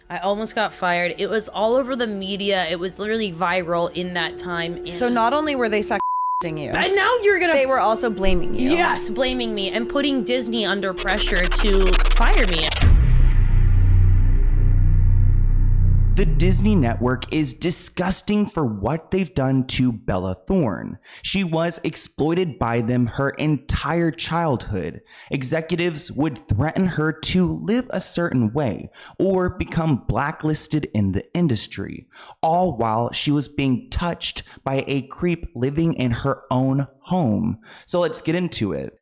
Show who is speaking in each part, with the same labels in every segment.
Speaker 1: I almost got fired. It was all over the media. It was literally viral in that time. And
Speaker 2: So not only were they sexing you,
Speaker 1: and now you're gonna.
Speaker 2: they were also blaming you.
Speaker 1: Yes, blaming me and putting Disney under pressure to fire me.
Speaker 3: The Disney network is disgusting for what they've done to Bella Thorne. She was exploited by them her entire childhood. Executives would threaten her to live a certain way or become blacklisted in the industry, all while she was being touched by a creep living in her own home. So let's get into it.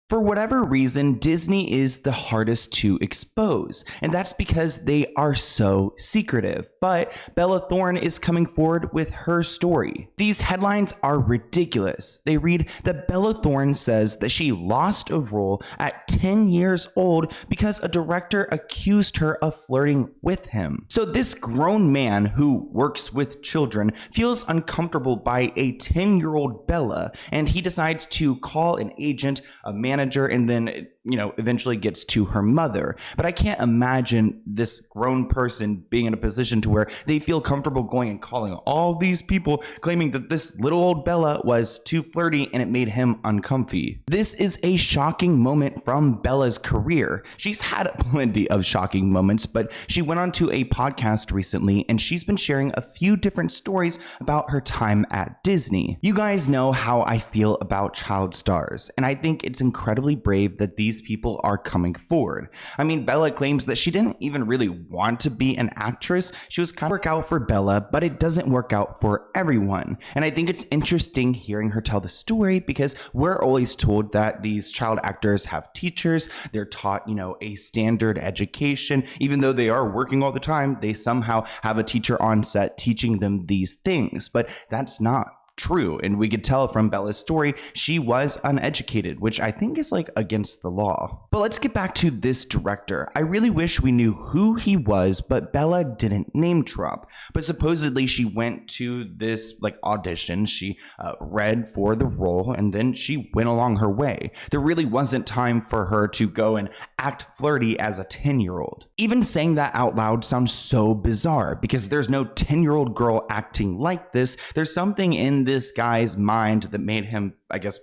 Speaker 3: For whatever reason, Disney is the hardest to expose, and that's because they are so secretive. But Bella Thorne is coming forward with her story. These headlines are ridiculous. They read that Bella Thorne says that she lost a role at 10 years old because a director accused her of flirting with him. So this grown man who works with children feels uncomfortable by a 10-year-old Bella, and he decides to call an agent, a manager, and then, eventually gets to her mother. But I can't imagine this grown person being in a position to where they feel comfortable going and calling all these people claiming that this little old Bella was too flirty and it made him uncomfy. This is a shocking moment from Bella's career. She's had plenty of shocking moments, but she went on to a podcast recently and she's been sharing a few different stories about her time at Disney. You guys know how I feel about child stars, and I think it's incredibly brave that these people are coming forward. I mean, Bella claims that she didn't even really want to be an actress. She was kind of work out for Bella, but it doesn't work out for everyone. And I think it's interesting hearing her tell the story because we're always told that these child actors have teachers. They're taught, a standard education. Even though they are working all the time, they somehow have a teacher on set teaching them these things. But that's not true, and we could tell from Bella's story she was uneducated, which I think is against the law. But let's get back to this director. I really wish we knew who he was, but Bella didn't name drop. But supposedly she went to this audition, she read for the role, and then she went along her way. There really wasn't time for her to go and act flirty as a 10-year-old. Even saying that out loud sounds so bizarre because there's no 10-year-old girl acting like this. There's something in this guy's mind that made him,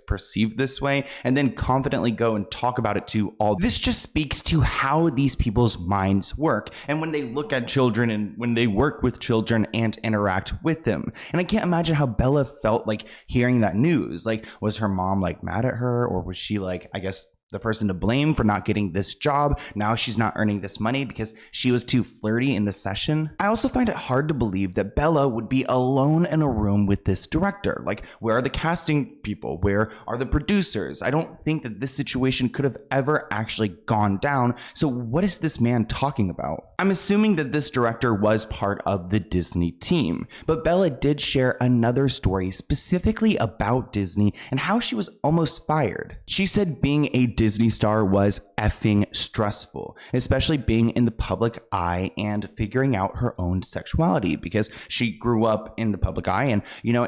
Speaker 3: perceive this way and then confidently go and talk about it to all. This just speaks to how these people's minds work and when they look at children and when they work with children and interact with them. And I can't imagine how Bella felt hearing that news. Was her mom mad at her, or was she the person to blame for not getting this job? Now she's not earning this money because she was too flirty in the session. I also find it hard to believe that Bella would be alone in a room with this director. Where are the casting people? Where are the producers? I don't think that this situation could have ever actually gone down. So what is this man talking about? I'm assuming that this director was part of the Disney team, but Bella did share another story specifically about Disney and how she was almost fired. She said being a Disney star was effing stressful, especially being in the public eye and figuring out her own sexuality because she grew up in the public eye and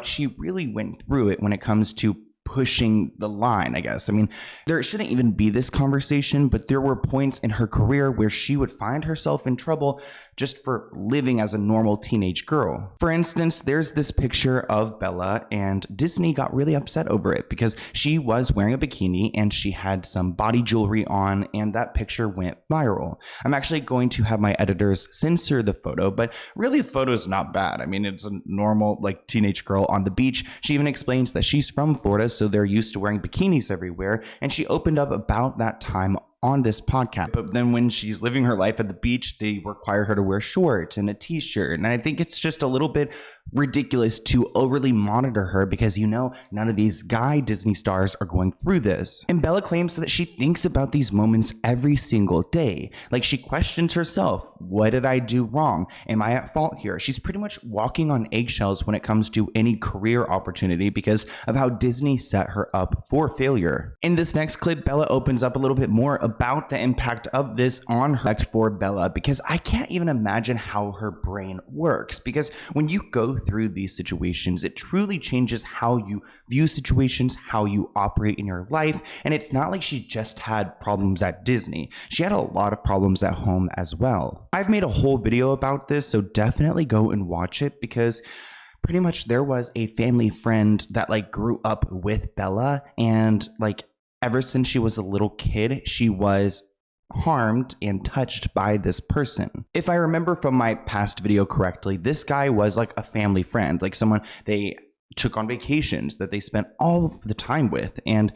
Speaker 3: she really went through it when it comes to pushing the line, I guess. I mean, there shouldn't even be this conversation, but there were points in her career where she would find herself in trouble just for living as a normal teenage girl. For instance, there's this picture of Bella and Disney got really upset over it because she was wearing a bikini and she had some body jewelry on and that picture went viral. I'm actually going to have my editors censor the photo, but really the photo is not bad. I mean, it's a normal teenage girl on the beach. She even explains that she's from Florida, so they're used to wearing bikinis everywhere, and she opened up about that time on this podcast. But then when she's living her life at the beach, they require her to wear shorts and a t-shirt. And I think it's just a little bit ridiculous to overly monitor her because none of these guy Disney stars are going through this. And Bella claims that she thinks about these moments every single day. She questions herself. What did I do wrong? Am I at fault here? She's pretty much walking on eggshells when it comes to any career opportunity because of how Disney set her up for failure. In this next clip, Bella opens up a little bit more about the impact of this on her for Bella because I can't even imagine how her brain works because when you go through these situations, it truly changes how you view situations, how you operate in your life. And it's not like she just had problems at Disney. She had a lot of problems at home as well. I've made a whole video about this, so definitely go and watch it, because pretty much there was a family friend that like grew up with Bella, and like ever since she was a little kid, she was harmed and touched by this person. If I remember from my past video correctly, this guy was like a family friend, like someone they took on vacations that they spent all of the time with. And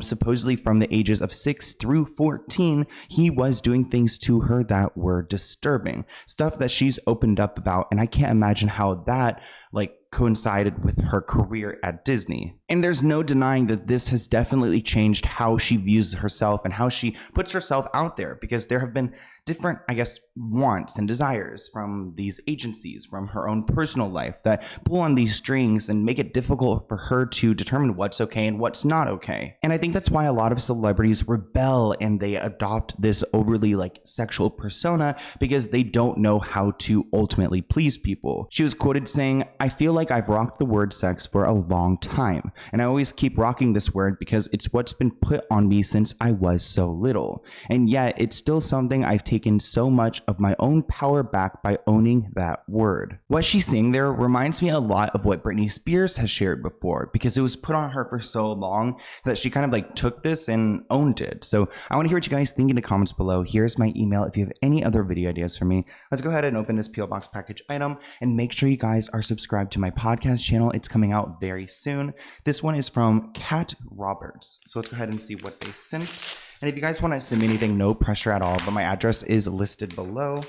Speaker 3: supposedly from the ages of 6 through 14, he was doing things to her that were disturbing, stuff that she's opened up about. And I can't imagine how that like coincided with her career at Disney. And there's no denying that this has definitely changed how she views herself and how she puts herself out there, because there have been different, I guess, wants and desires from these agencies, from her own personal life, that pull on these strings and make it difficult for her to determine what's okay and what's not okay. And I think that's why a lot of celebrities rebel and they adopt this overly like sexual persona, because they don't know how to ultimately please people. She was quoted saying, "I feel like I've rocked the word sex for a long time, and I always keep rocking this word because it's what's been put on me since I was so little. And yet it's still something I've taken so much of my own power back by owning that word." What she's saying there reminds me a lot of what Britney Spears has shared before, because it was put on her for so long that she kind of like took this and owned it. So I want to hear what you guys think in the comments below. Here's my email if you have any other video ideas for me. Let's go ahead and open this P.O. Box package item, and make sure you guys are subscribed to my podcast channel. It's coming out very soon. This one is from Kat Roberts. So let's go ahead and see what they sent. And if you guys want to send me anything, no pressure at all, but my address is listed below.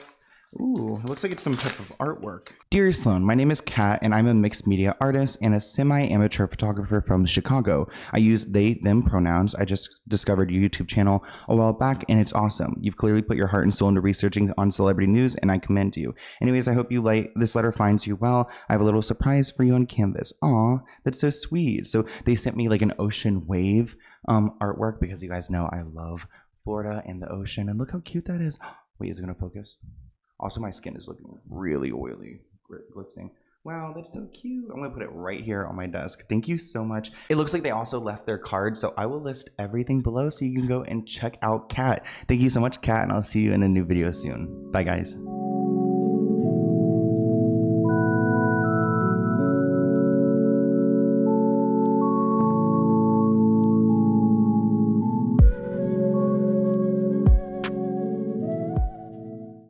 Speaker 3: Ooh, it looks like it's some type of artwork. Dear Sloan, my name is Kat, and I'm a mixed media artist and a semi-amateur photographer from Chicago. I use they, them pronouns. I just discovered your YouTube channel a while back, and it's awesome. You've clearly put your heart and soul into researching on celebrity news, and I commend you. Anyways, I hope you like this letter finds you well. I have a little surprise for you on canvas. Aw, that's so sweet. So they sent me like an ocean wave artwork, because you guys know I love Florida and the ocean, and look how cute that is. Wait, is it gonna focus? Also, my skin is looking really oily, glistening. Wow, that's so cute. I'm gonna put it right here on my desk. Thank you so much. It looks like they also left their card, so I will list everything below so you can go and check out Kat. Thank you so much, Kat, and I'll see you in a new video soon. Bye, guys.